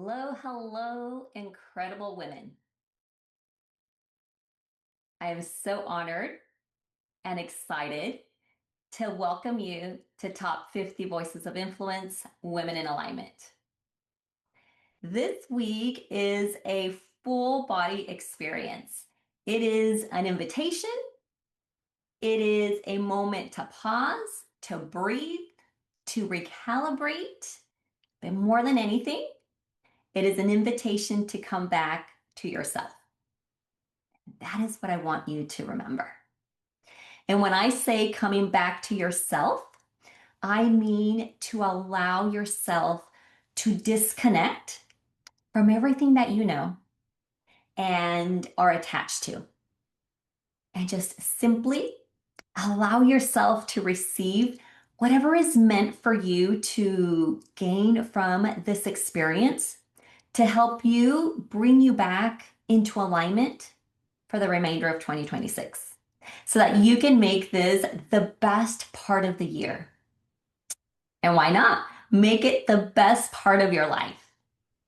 Hello, hello, incredible women. I am so honored and excited to welcome you to Top 50 Voices of Influence Women in Alignment. This week is a full body experience. It is an invitation, it is a moment to pause, to breathe, to recalibrate, but more than anything, it is an invitation to come back to yourself. That is what I want you to remember. And when I say coming back to yourself, I mean to allow yourself to disconnect from everything that you know and are attached to. And just simply allow yourself to receive whatever is meant for you to gain from this experience to help you bring you back into alignment for the remainder of 2026 so that you can make this the best part of the year. And why not? Make it the best part of your life.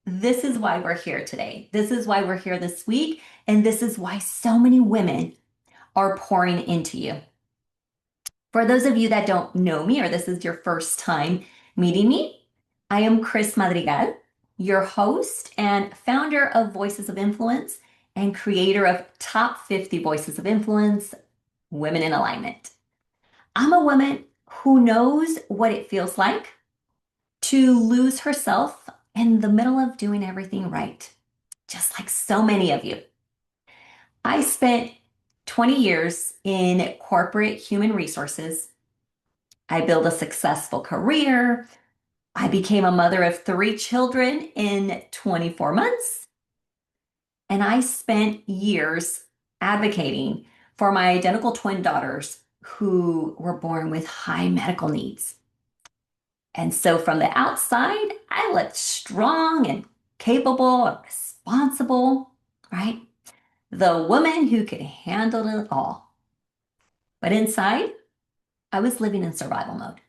This is why we're here today. This is why we're here this week. And this is why so many women are pouring into you. For those of you that don't know me, or this is your first time meeting me, I am Chris Madrigal, your host and founder of Voices of Influence and creator of Top 50 Voices of Influence, Women in Alignment. I'm a woman who knows what it feels like to lose herself in the middle of doing everything right, just like so many of you. I spent 20 years in corporate human resources. I built a successful career. I became a mother of 3 children in 24 months. And I spent years advocating for my identical twin daughters who were born with high medical needs. And so from the outside, I looked strong and capable and responsible, right? The woman who could handle it all. But inside, I was living in survival mode.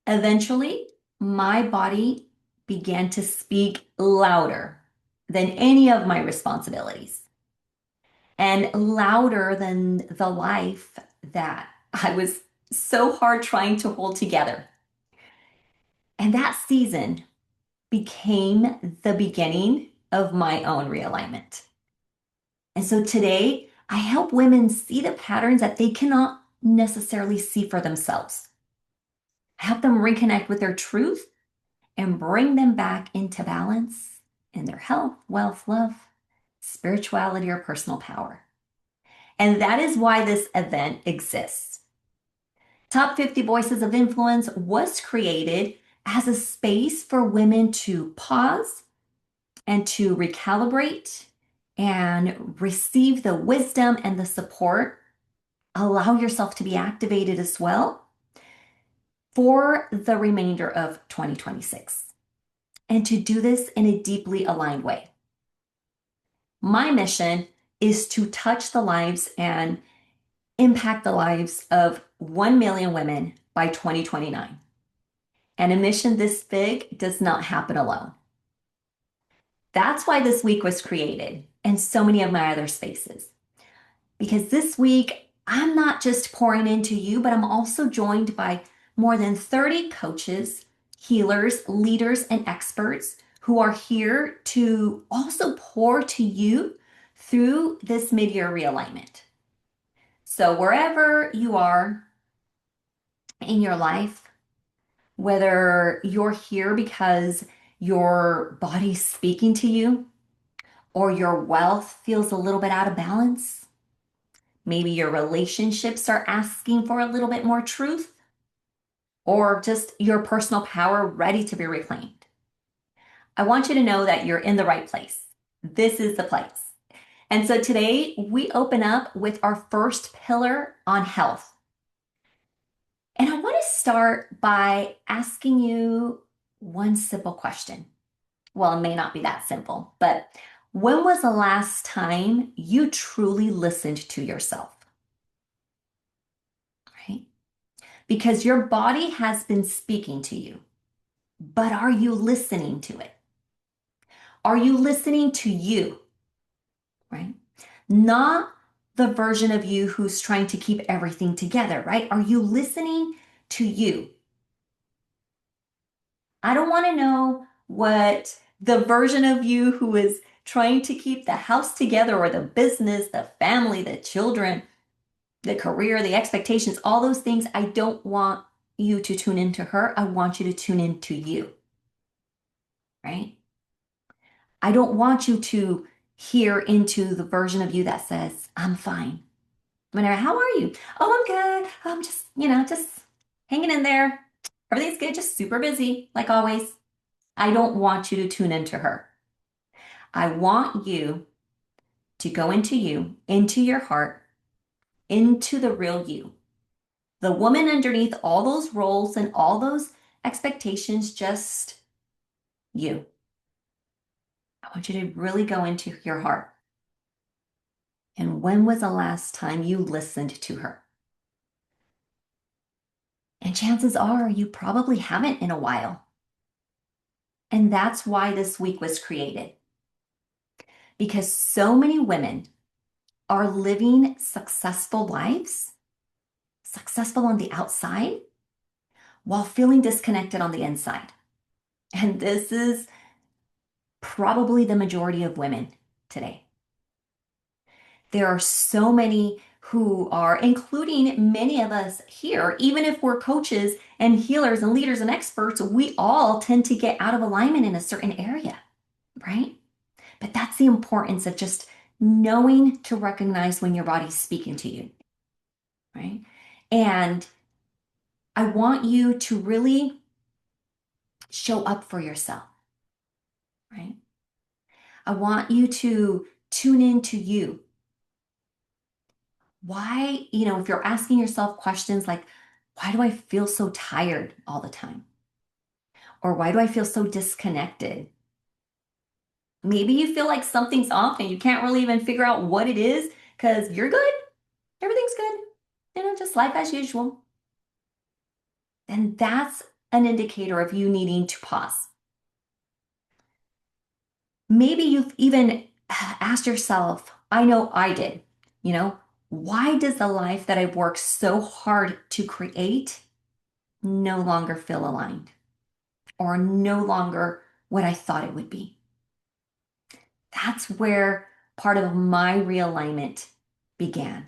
Eventually, my body began to speak louder than any of my responsibilities and louder than the life that I was so hard trying to hold together. And that season became the beginning of my own realignment. And so today, I help women see the patterns that they cannot necessarily see for themselves. I help them reconnect with their truth and bring them back into balance in their health, wealth, love, spirituality, or personal power. And that is why this event exists. Top 50 Voices of Influence was created as a space for women to pause and to recalibrate and receive the wisdom and the support. Allow yourself to be activated as well for the remainder of 2026 and to do this in a deeply aligned way. My mission is to touch the lives and impact the lives of 1 million women by 2029. And a mission this big does not happen alone. That's why this week was created and so many of my other spaces. Because this week, I'm not just pouring into you, but I'm also joined by more than 30 coaches, healers, leaders, and experts who are here to also pour to you through this mid-year realignment. So wherever you are in your life, whether you're here because your body's speaking to you or your wealth feels a little bit out of balance, maybe your relationships are asking for a little bit more truth, or just your personal power ready to be reclaimed. I want you to know that you're in the right place. This is the place. And so today we open up with our first pillar on health. And I want to start by asking you one simple question. Well, it may not be that simple, but when was the last time you truly listened to yourself? Right? Because your body has been speaking to you, but are you listening to it? Are you listening to you, right? Not the version of you who's trying to keep everything together, right? Are you listening to you? I don't want to know what the version of you who is trying to keep the house together or the business, the family, the children, the career, the expectations, all those things. I don't want you to tune into her. I want you to tune into you, right? I don't want you to hear into the version of you that says, I'm fine. Whenever, how are you? Oh, I'm good. I'm just, just hanging in there. Everything's good, just super busy, like always. I don't want you to tune into her. I want you to go into you, into your heart, into the real you. The woman underneath all those roles and all those expectations, just you. I want you to really go into your heart. And when was the last time you listened to her? And chances are you probably haven't in a while. And that's why this week was created. Because so many women are living successful lives, successful on the outside, while feeling disconnected on the inside. And this is probably the majority of women today. There are so many who are, including many of us here, even if we're coaches and healers and leaders and experts, we all tend to get out of alignment in a certain area, right? But that's the importance of just knowing to recognize when your body's speaking to you, right? And I want you to really show up for yourself, right? I want you to tune into you. Why, if you're asking yourself questions like, why do I feel so tired all the time? Or why do I feel so disconnected? Maybe you feel like something's off and you can't really even figure out what it is because you're good. Everything's good. Just life as usual. And that's an indicator of you needing to pause. Maybe you've even asked yourself, I know I did, why does the life that I've worked so hard to create no longer feel aligned or no longer what I thought it would be? That's where part of my realignment began.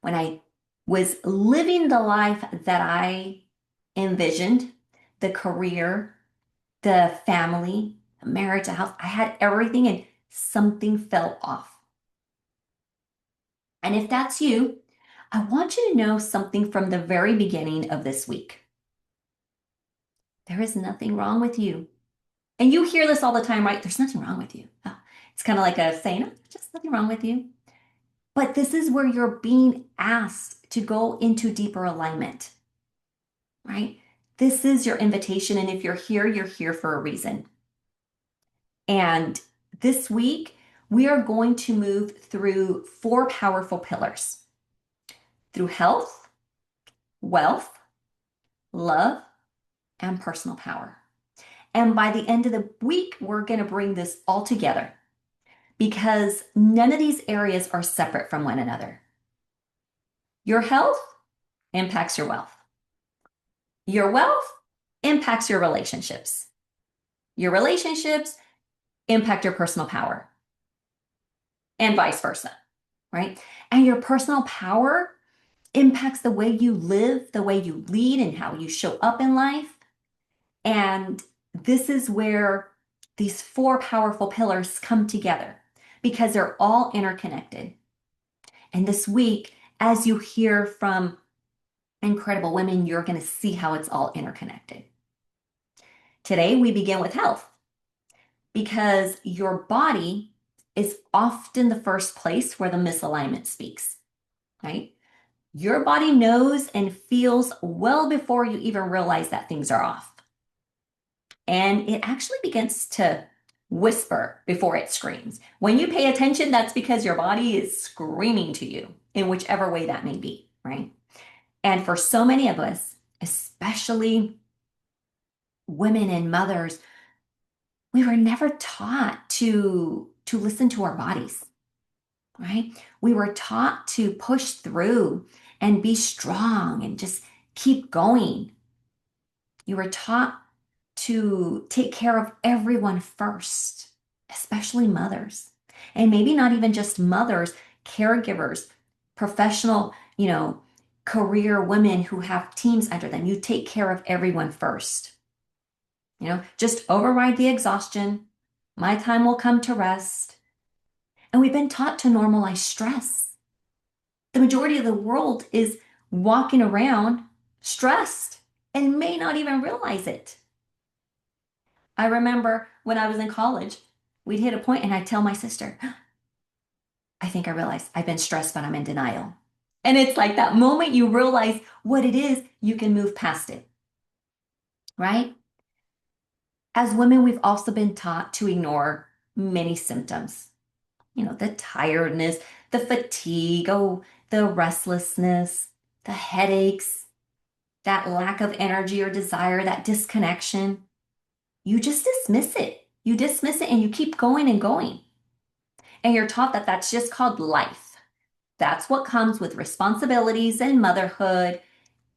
When I was living the life that I envisioned, the career, the family, the marriage, the house, I had everything and something fell off. And if that's you, I want you to know something from the very beginning of this week. There is nothing wrong with you. And you hear this all the time, right? There's nothing wrong with you. Oh, it's kind of like a saying, oh, just nothing wrong with you. But this is where you're being asked to go into deeper alignment, right? This is your invitation. And if you're here for a reason. And this week, we are going to move through 4 powerful pillars through health, wealth, love, and personal power. And by the end of the week, we're going to bring this all together because none of these areas are separate from one another. Your health impacts your wealth. Your wealth impacts your relationships. Your relationships impact your personal power and vice versa, right? And your personal power impacts the way you live, the way you lead, and how you show up in life. And this is where these 4 powerful pillars come together because they're all interconnected. And this week, as you hear from incredible women, you're going to see how it's all interconnected. Today, we begin with health because your body is often the first place where the misalignment speaks, right? Your body knows and feels well before you even realize that things are off. And it actually begins to whisper before it screams. When you pay attention, that's because your body is screaming to you in whichever way that may be, right? And for so many of us, especially women and mothers, we were never taught to listen to our bodies, right? We were taught to push through and be strong and just keep going. You were taught to take care of everyone first, especially mothers. And maybe not even just mothers, caregivers, professional, career women who have teams under them. You take care of everyone first. Just override the exhaustion. My time will come to rest. And we've been taught to normalize stress. The majority of the world is walking around stressed and may not even realize it. I remember when I was in college, we'd hit a point and I'd tell my sister, I think I realized I've been stressed, but I'm in denial. And it's like that moment you realize what it is, you can move past it, right? As women, we've also been taught to ignore many symptoms. The tiredness, the fatigue, oh, the restlessness, the headaches, that lack of energy or desire, that disconnection. You just dismiss it. You dismiss it and you keep going and going. And you're taught that that's just called life. That's what comes with responsibilities and motherhood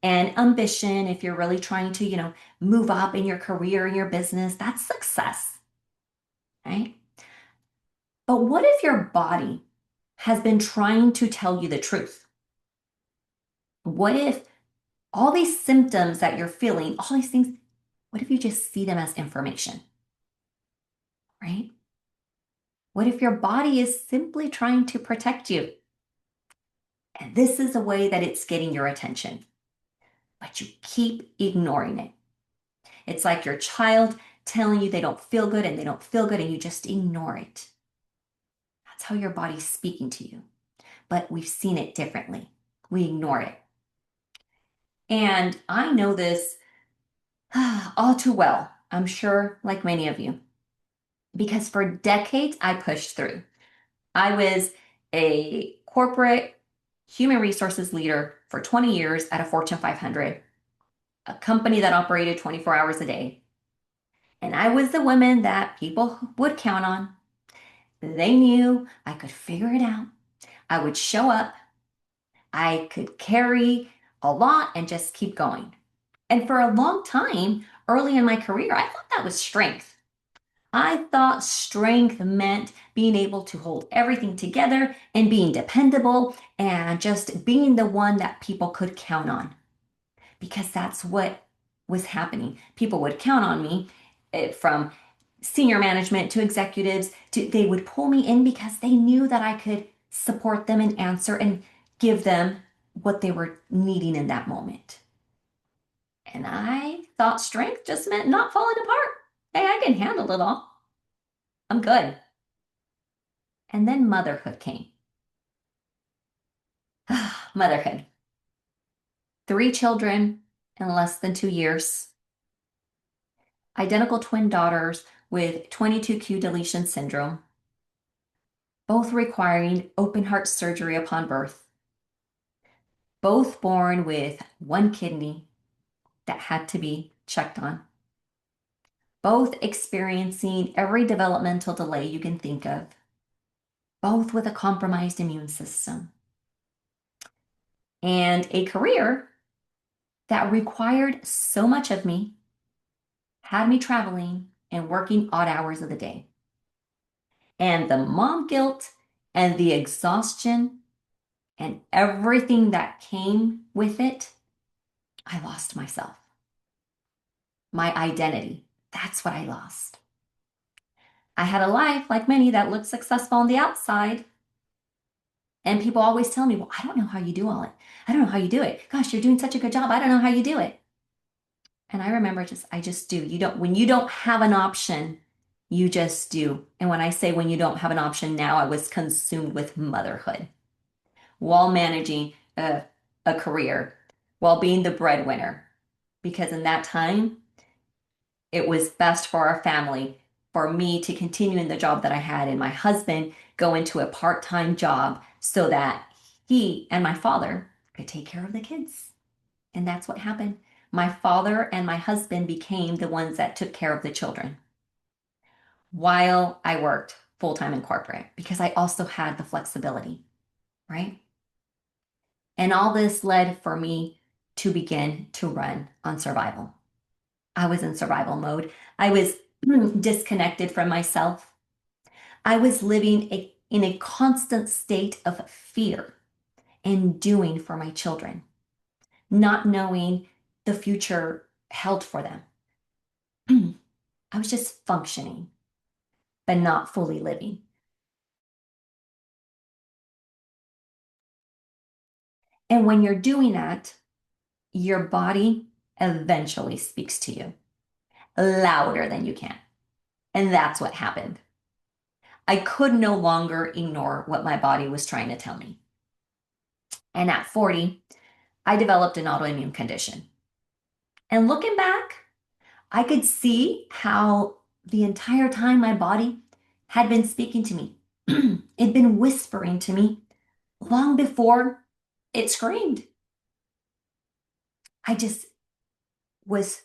and ambition. If you're really trying to, move up in your career, in your business, that's success, right? But what if your body has been trying to tell you the truth? What if all these symptoms that you're feeling, all these things, what if you just see them as information, right? What if your body is simply trying to protect you? And this is a way that it's getting your attention, but you keep ignoring it. It's like your child telling you they don't feel good and they don't feel good, and you just ignore it. That's how your body's speaking to you. But we've seen it differently. We ignore it. And I know this all too well, I'm sure, like many of you, because for decades I pushed through. I was a corporate human resources leader for 20 years at a Fortune 500, a company that operated 24 hours a day. And I was the woman that people would count on. They knew I could figure it out. I would show up. I could carry a lot and just keep going. And for a long time, early in my career, I thought that was strength. I thought strength meant being able to hold everything together and being dependable and just being the one that people could count on, because that's what was happening. People would count on me, from senior management to executives, they would pull me in because they knew that I could support them and answer and give them what they were needing in that moment. And I thought strength just meant not falling apart. Hey, I can handle it all. I'm good. And then motherhood came. Motherhood. 3 children in less than 2 years. Identical twin daughters with 22q deletion syndrome, both requiring open heart surgery upon birth, both born with one kidney that had to be checked on, both experiencing every developmental delay you can think of, both with a compromised immune system, and a career that required so much of me, had me traveling and working odd hours of the day. And the mom guilt and the exhaustion and everything that came with it, I lost myself. My identity. That's what I lost. I had a life, like many, that looked successful on the outside. And people always tell me, well, I don't know how you do all it. I don't know how you do it. Gosh, you're doing such a good job. I don't know how you do it. And I remember I just do. When you don't have an option, you just do. And when I say when you don't have an option now, I was consumed with motherhood while managing a career, while being the breadwinner. Because in that time, it was best for our family for me to continue in the job that I had and my husband go into a part-time job so that he and my father could take care of the kids. And that's what happened. My father and my husband became the ones that took care of the children. while I worked full time in corporate because I also had the flexibility, right? And all this led for me to begin to run on survival. I was in survival mode. I was disconnected from myself. I was living in a constant state of fear and doing for my children, not knowing the future held for them. I was just functioning, but not fully living. And when you're doing that, your body eventually speaks to you louder than you can. And that's what happened. I could no longer ignore what my body was trying to tell me. And at 40, I developed an autoimmune condition. And looking back, I could see how the entire time my body had been speaking to me. It'd been whispering to me long before it screamed. I just was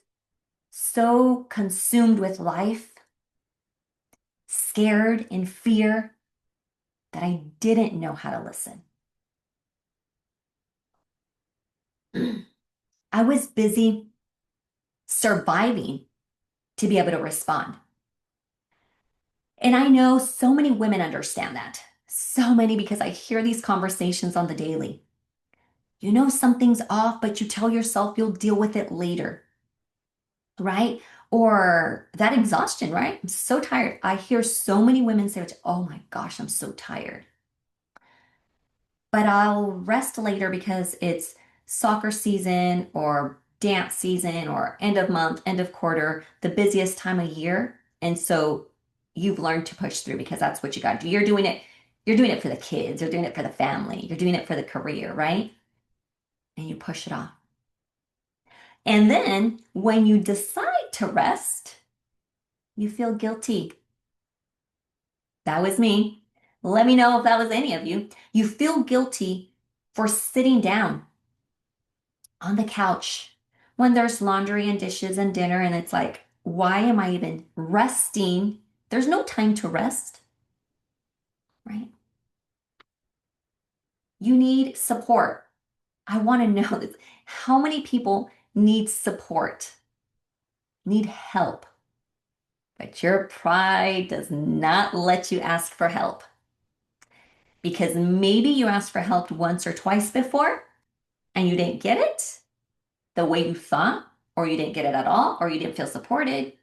so consumed with life, scared in fear, that I didn't know how to listen. I was busy surviving to be able to respond. And I know so many women understand that. So many, because I hear these conversations on the daily. You know something's off, but you tell yourself you'll deal with it later, right? Or that exhaustion, right? I'm so tired. I hear so many women say, oh my gosh, I'm so tired. But I'll rest later because it's soccer season or dance season or end of month, end of quarter, the busiest time of year. And so you've learned to push through because that's what you got to do. You're doing it for the kids, you're doing it for the family, you're doing it for the career, right? And you push it off. And then when you decide to rest, you feel guilty. That was me. Let me know if that was any of you. You feel guilty for sitting down on the couch when there's laundry and dishes and dinner, and it's like, why am I even resting? There's no time to rest, right? You need support. I want to know this. How many people need support, need help, but your pride does not let you ask for help? Because maybe you asked for help once or twice before and you didn't get it the way you thought, or you didn't get it at all, or you didn't feel supported.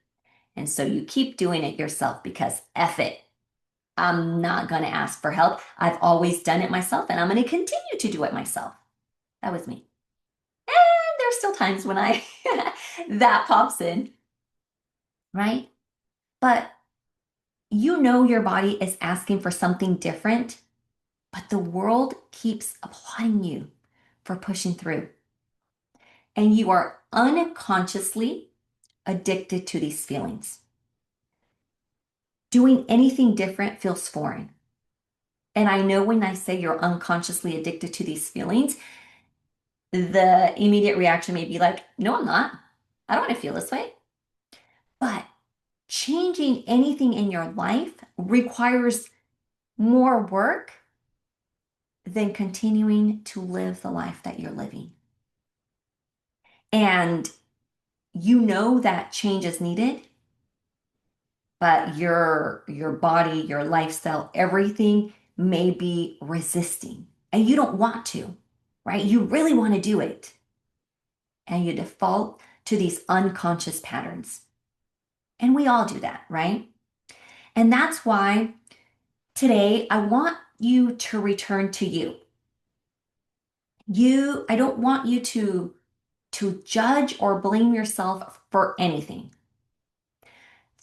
And so you keep doing it yourself because F it. I'm not going to ask for help. I've always done it myself and I'm going to continue to do it myself. That was me. And there's still times when I that pops in, right? But you know your body is asking for something different, but the world keeps applauding you for pushing through. And you are unconsciously addicted to these feelings. Doing anything different feels foreign. And I know when I say you're unconsciously addicted to these feelings, the immediate reaction may be like, no, I'm not. I don't want to feel this way. But changing anything in your life requires more work than continuing to live the life that you're living. And you know that change is needed, but your body, your lifestyle, everything may be resisting. And you don't want to, right? You really want to do it. And you default to these unconscious patterns. And we all do that, right? And that's why today I want you to return to you. I don't want you to judge or blame yourself for anything,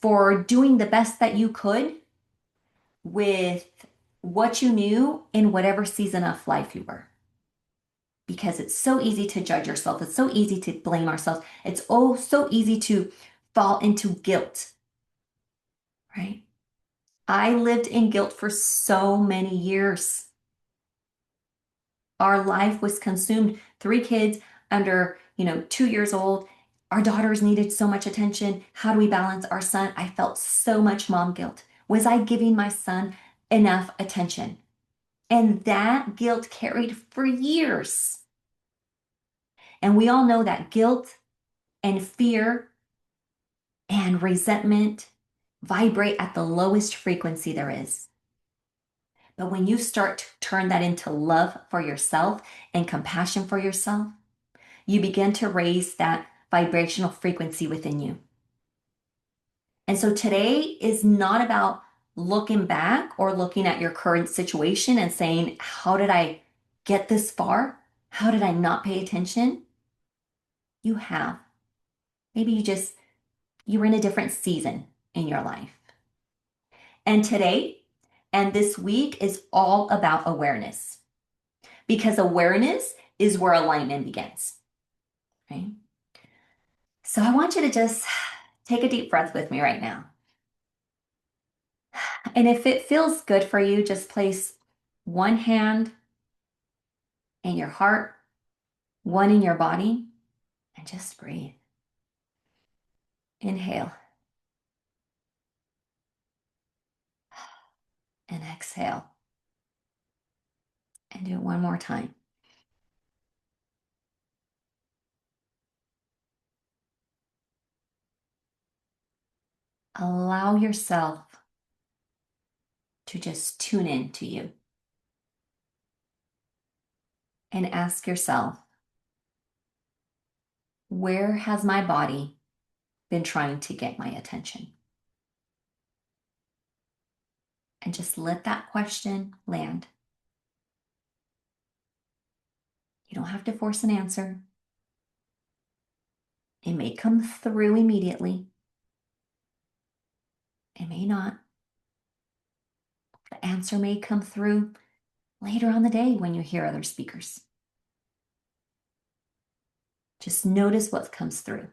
for doing the best that you could with what you knew in whatever season of life you were. Because it's so easy to judge yourself. It's so easy to blame ourselves. It's oh so easy to fall into guilt, right? I lived in guilt for so many years. Our life was consumed. Three kids under, 2 years old. Our daughters needed so much attention. How do we balance our son? I felt so much mom guilt. Was I giving my son enough attention? And that guilt carried for years. And we all know that guilt and fear and resentment vibrate at the lowest frequency there is. But when you start to turn that into love for yourself and compassion for yourself, you begin to raise that vibrational frequency within you. And so today is not about looking back or looking at your current situation and saying, how did I get this far? How did I not pay attention? You have. Maybe you were in a different season in your life. And today and this week is all about awareness, because awareness is where alignment begins. Right? So I want you to just take a deep breath with me right now. And if it feels good for you, just place one hand in your heart, one in your body, and just breathe. Inhale and exhale. And do it one more time. Allow yourself to just tune in to you and ask yourself, where has my body been trying to get my attention? And just let that question land. You don't have to force an answer. It may come through immediately. It may not. The answer may come through later on the day when you hear other speakers. Just notice what comes through.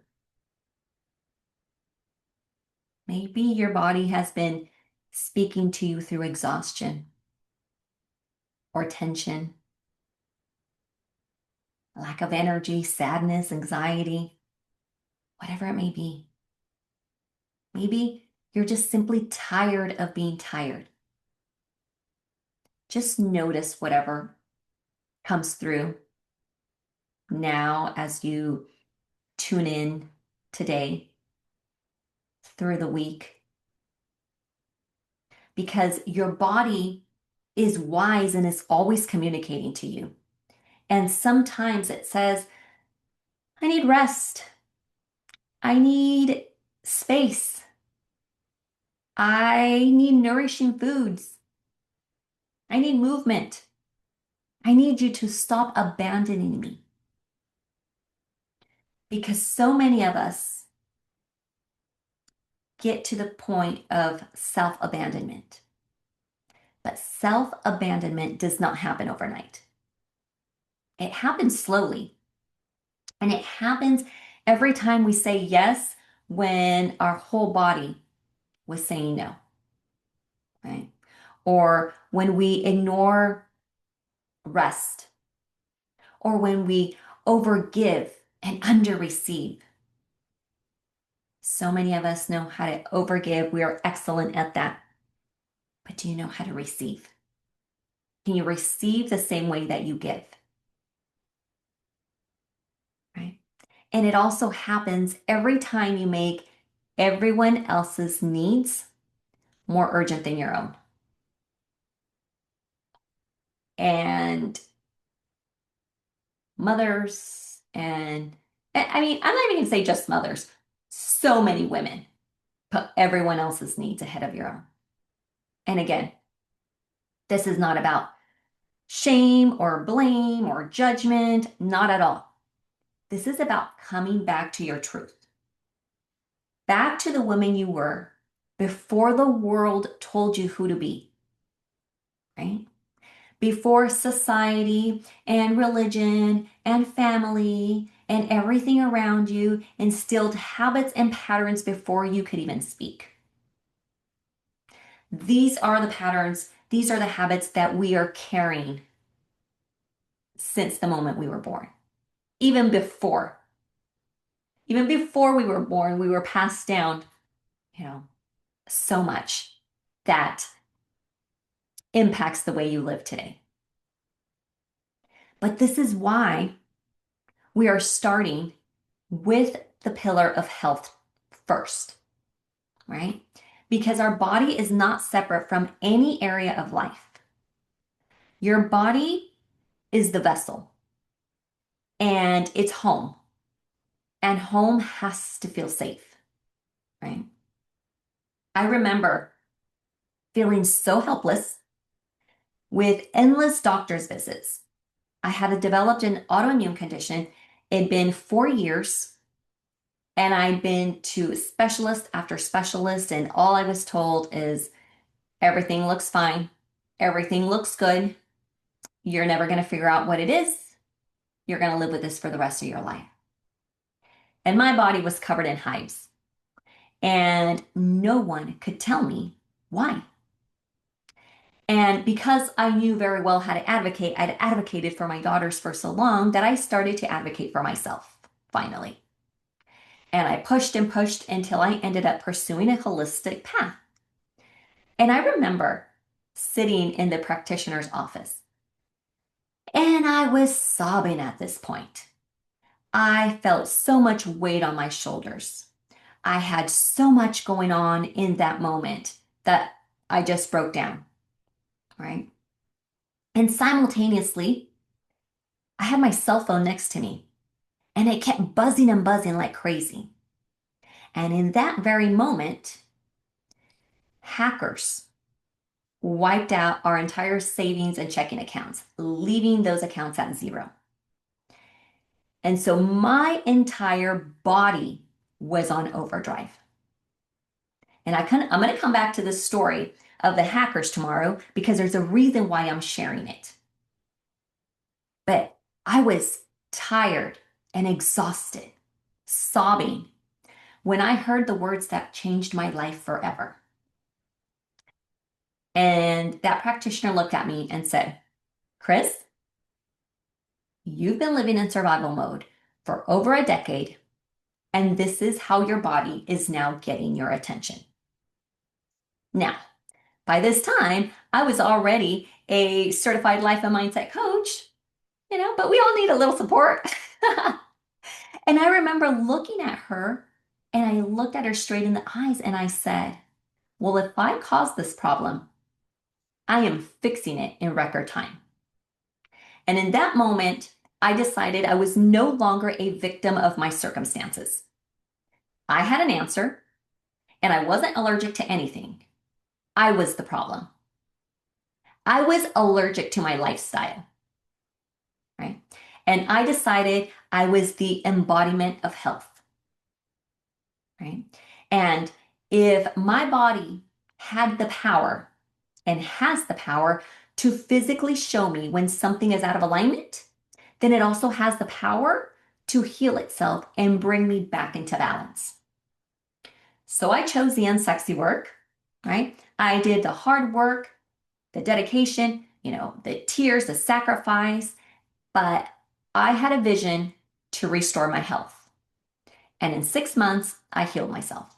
Maybe your body has been speaking to you through exhaustion or tension, lack of energy, sadness, anxiety, whatever it may be. Maybe you're just simply tired of being tired. Just notice whatever comes through now as you tune in today, through the week, because your body is wise and is always communicating to you. And sometimes it says, I need rest. I need space. I need nourishing foods. I need movement. I need you to stop abandoning me. Because so many of us get to the point of self-abandonment. But self-abandonment does not happen overnight. It happens slowly. And it happens every time we say yes when our whole body was saying no, right? Or when we ignore rest, or when we overgive and underreceive. So many of us know how to overgive. We are excellent at that. But do you know how to receive? Can you receive the same way that you give? Right? And it also happens every time you make everyone else's needs more urgent than your own. And mothers, and I mean, I'm not even going to say just mothers. So many women put everyone else's needs ahead of your own. And again, this is not about shame or blame or judgment, not at all. This is about coming back to your truth, back to the woman you were before the world told you who to be, right? Before society and religion and family and everything around you instilled habits and patterns before you could even speak. These are the patterns, these are the habits that we are carrying since the moment we were born, even before. Even before we were born, we were passed down, you know, so much that impacts the way you live today. But this is why we are starting with the pillar of health first, right? Because our body is not separate from any area of life. Your body is the vessel and it's home, and home has to feel safe, right? I remember feeling so helpless with endless doctor's visits. I had developed an autoimmune condition. It'd been 4 years, and I'd been to specialist after specialist, and all I was told is everything looks fine, everything looks good. You're never going to figure out what it is. You're going to live with this for the rest of your life. And my body was covered in hives, and no one could tell me why. And because I knew very well how to advocate, I'd advocated for my daughters for so long that I started to advocate for myself, finally. And I pushed and pushed until I ended up pursuing a holistic path. And I remember sitting in the practitioner's office, and I was sobbing at this point. I felt so much weight on my shoulders. I had so much going on in that moment that I just broke down, right? And simultaneously, I had my cell phone next to me, and it kept buzzing and buzzing like crazy. And in that very moment, hackers wiped out our entire savings and checking accounts, leaving those accounts at zero. And so my entire body was on overdrive. And I'm going to come back to this story of the hackers tomorrow because there's a reason why I'm sharing it. But I was tired and exhausted, sobbing when I heard the words that changed my life forever. And that practitioner looked at me and said, Chris, you've been living in survival mode for over a decade, and this is how your body is now getting your attention. Now, by this time, I was already a certified life and mindset coach, but we all need a little support. And I remember looking at her, and I looked at her straight in the eyes and I said, well, if I caused this problem, I am fixing it in record time. And in that moment, I decided I was no longer a victim of my circumstances. I had an answer, and I wasn't allergic to anything. I was the problem. I was allergic to my lifestyle, right? And I decided I was the embodiment of health, right? And if my body had the power and has the power to physically show me when something is out of alignment, then it also has the power to heal itself and bring me back into balance. So I chose the unsexy work, right? I did the hard work, the dedication, the tears, the sacrifice, but I had a vision to restore my health. And in 6 months, I healed myself.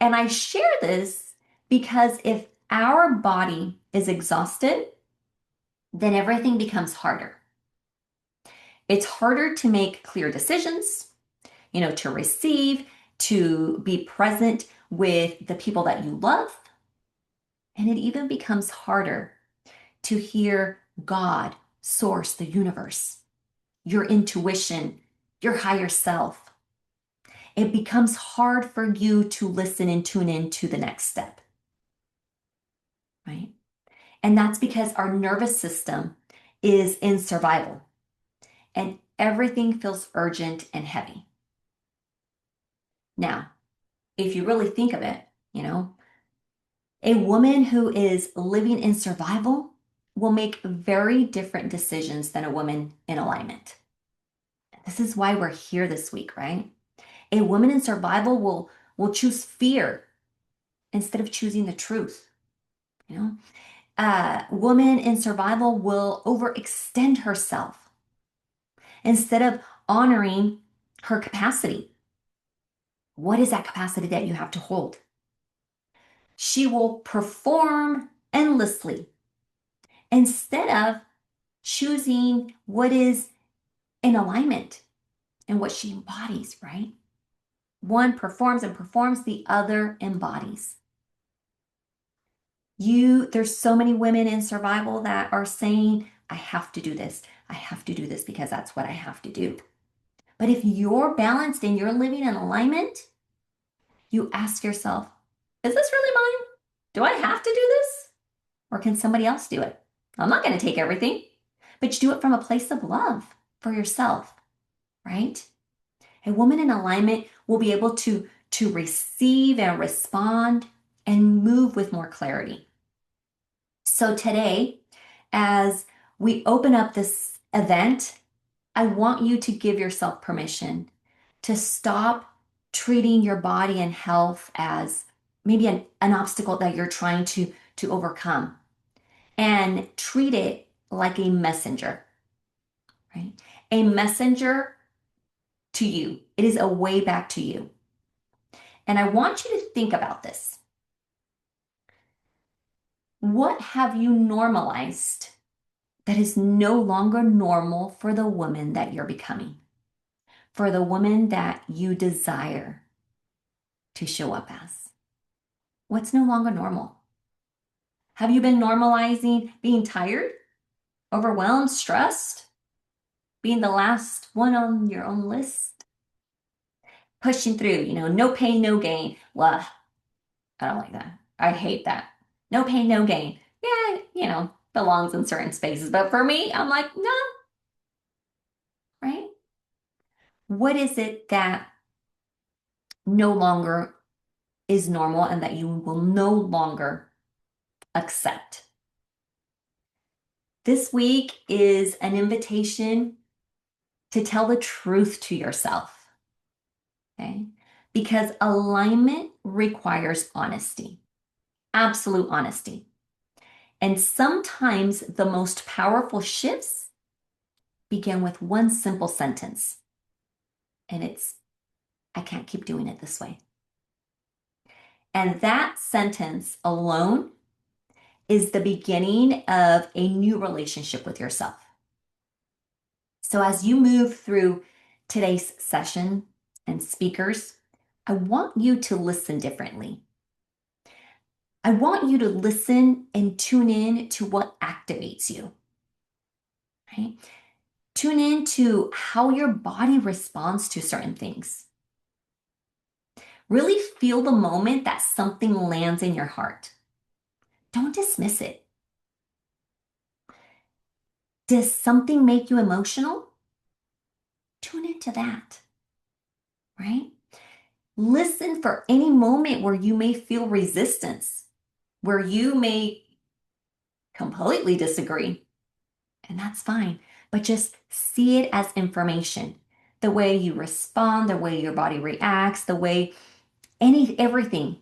And I share this because if our body is exhausted, then everything becomes harder. It's harder to make clear decisions, to receive, to be present with the people that you love. And it even becomes harder to hear God, source, the universe, your intuition, your higher self. It becomes hard for you to listen and tune in to the next step, right? And that's because our nervous system is in survival and everything feels urgent and heavy. Now, if you really think of it, a woman who is living in survival will make very different decisions than a woman in alignment. This is why we're here this week, right? A woman in survival will choose fear instead of choosing the truth. A woman in survival will overextend herself instead of honoring her capacity. What is that capacity that you have to hold? She will perform endlessly instead of choosing what is in alignment and what she embodies, right? One performs and performs, the other embodies. There's so many women in survival that are saying, I have to do this. I have to do this because that's what I have to do. But if you're balanced and you're living in alignment, you ask yourself, is this really mine? Do I have to do this? Or can somebody else do it? I'm not going to take everything, but you do it from a place of love for yourself, right? A woman in alignment will be able to receive and respond and move with more clarity. So today, as we open up this event, I want you to give yourself permission to stop treating your body and health as maybe an obstacle that you're trying to overcome and treat it like a messenger, right? A messenger to you. It is a way back to you. And I want you to think about this. What have you normalized that is no longer normal for the woman that you're becoming, for the woman that you desire to show up as? What's no longer normal? Have you been normalizing being tired, overwhelmed, stressed, being the last one on your own list? Pushing through, no pain, no gain. Well, I don't like that. I hate that. No pain, no gain. Yeah, belongs in certain spaces. But for me, I'm like, no, right? What is it that no longer is normal and that you will no longer accept? This week is an invitation to tell the truth to yourself, okay? Because alignment requires honesty, absolute honesty. And sometimes the most powerful shifts begin with one simple sentence. And it's, I can't keep doing it this way. And that sentence alone is the beginning of a new relationship with yourself. So as you move through today's session and speakers, I want you to listen differently. I want you to listen and tune in to what activates you, right? Tune in to how your body responds to certain things. Really feel the moment that something lands in your heart. Don't dismiss it. Does something make you emotional? Tune into that, right? Listen for any moment where you may feel resistance, where you may completely disagree, and that's fine, but just see it as information. The way you respond, the way your body reacts, the way everything,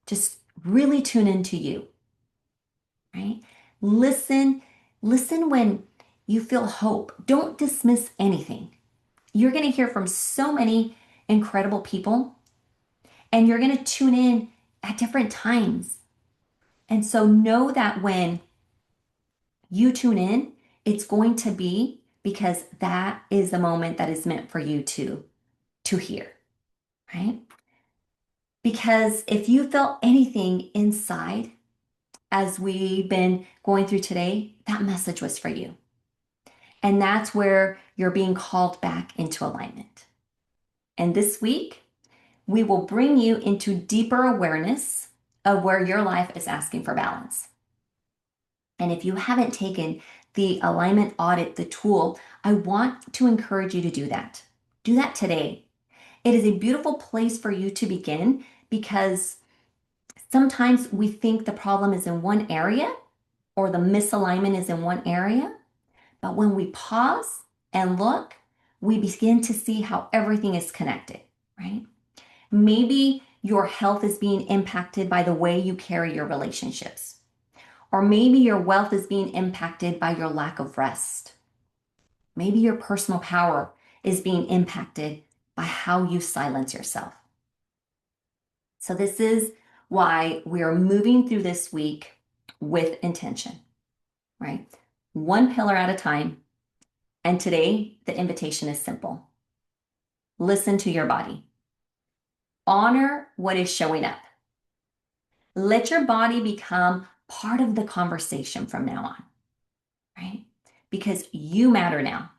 just really tune into you, right? Listen when you feel hope. Don't dismiss anything. You're going to hear from so many incredible people, and you're going to tune in at different times. And so know that when you tune in, it's going to be because that is the moment that is meant for you to hear, right? Because if you felt anything inside as we've been going through today, that message was for you. And that's where you're being called back into alignment. And this week, we will bring you into deeper awareness of where your life is asking for balance. And if you haven't taken the alignment audit, the tool, I want to encourage you to do that. Do that today. It is a beautiful place for you to begin because sometimes we think the problem is in one area or the misalignment is in one area. But when we pause and look, we begin to see how everything is connected, right? Maybe your health is being impacted by the way you carry your relationships. Or maybe your wealth is being impacted by your lack of rest. Maybe your personal power is being impacted by how you silence yourself. So this is why we're moving through this week with intention, right? One pillar at a time. And today, the invitation is simple. Listen to your body. Honor what is showing up. Let your body become part of the conversation from now on, right? Because you matter now.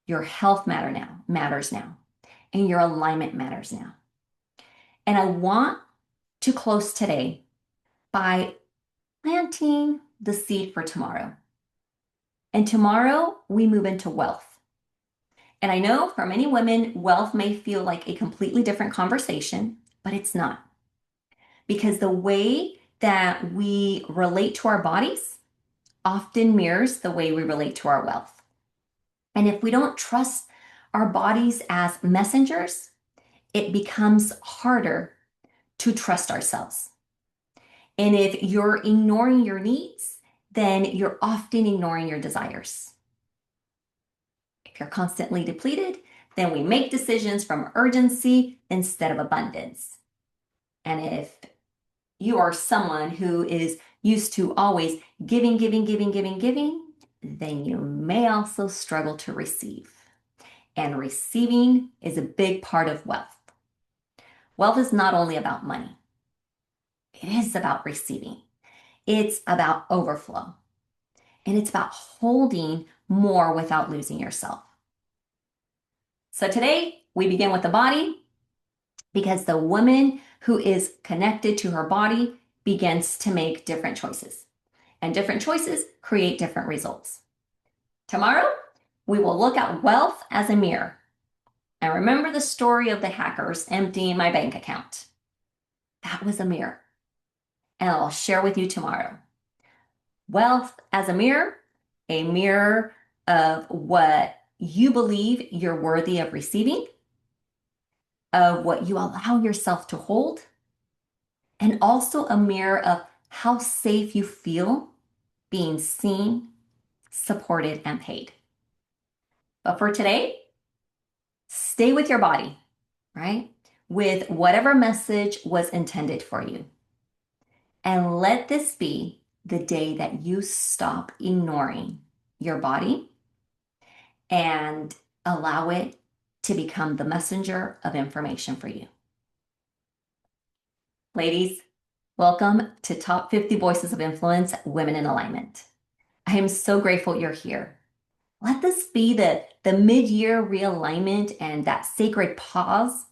Your health matters now, and your alignment matters now. And I want to close today by planting the seed for tomorrow. And tomorrow we move into wealth. And I know for many women, wealth may feel like a completely different conversation, but it's not. Because the way that we relate to our bodies often mirrors the way we relate to our wealth. And if we don't trust our bodies as messengers, it becomes harder to trust ourselves. And if you're ignoring your needs, then you're often ignoring your desires. If you're constantly depleted, then we make decisions from urgency instead of abundance. And if you are someone who is used to always giving, then you may also struggle to receive. And receiving is a big part of wealth. Wealth is not only about money. It is about receiving. It's about overflow. And it's about holding more without losing yourself. So today we begin with the body because the woman who is connected to her body begins to make different choices. And different choices create different results. Tomorrow, we will look at wealth as a mirror. And remember the story of the hackers emptying my bank account. That was a mirror. And I'll share with you tomorrow. Wealth as a mirror of what you believe you're worthy of receiving, of what you allow yourself to hold, and also a mirror of how safe you feel being seen, supported, and paid. But for today, stay with your body, right? With whatever message was intended for you. And let this be the day that you stop ignoring your body and allow it to become the messenger of information for you. Ladies, welcome to Top 50 Voices of Influence, Women in Alignment. I am so grateful you're here. Let this be the mid-year realignment and that sacred pause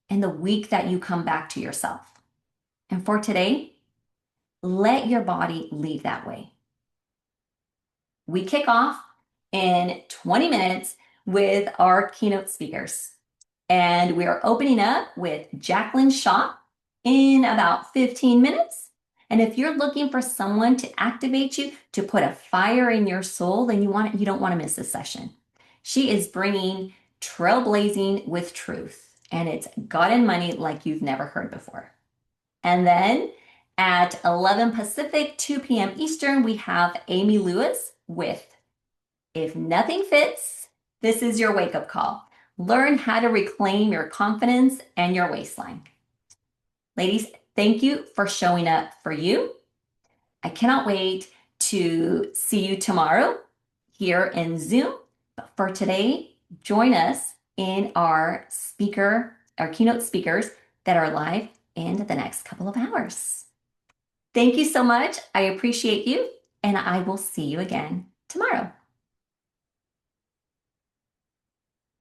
in the week that you come back to yourself. And for today, let your body lead that way. We kick off in 20 minutes with our keynote speakers. And we are opening up with Jacqueline Shaw in about 15 minutes. And if you're looking for someone to activate you, to put a fire in your soul, then you don't want to miss this session. She is bringing trailblazing with truth, and it's God and money like you've never heard before. And then at 11 Pacific, 2 p.m. Eastern, we have Amy Lewis with If Nothing Fits, This Is Your Wake-Up Call. Learn how to reclaim your confidence and your waistline. Ladies, thank you for showing up for you. I cannot wait to see you tomorrow here in Zoom. But for today, join us in our keynote speakers that are live in the next couple of hours. Thank you so much. I appreciate you, and I will see you again tomorrow.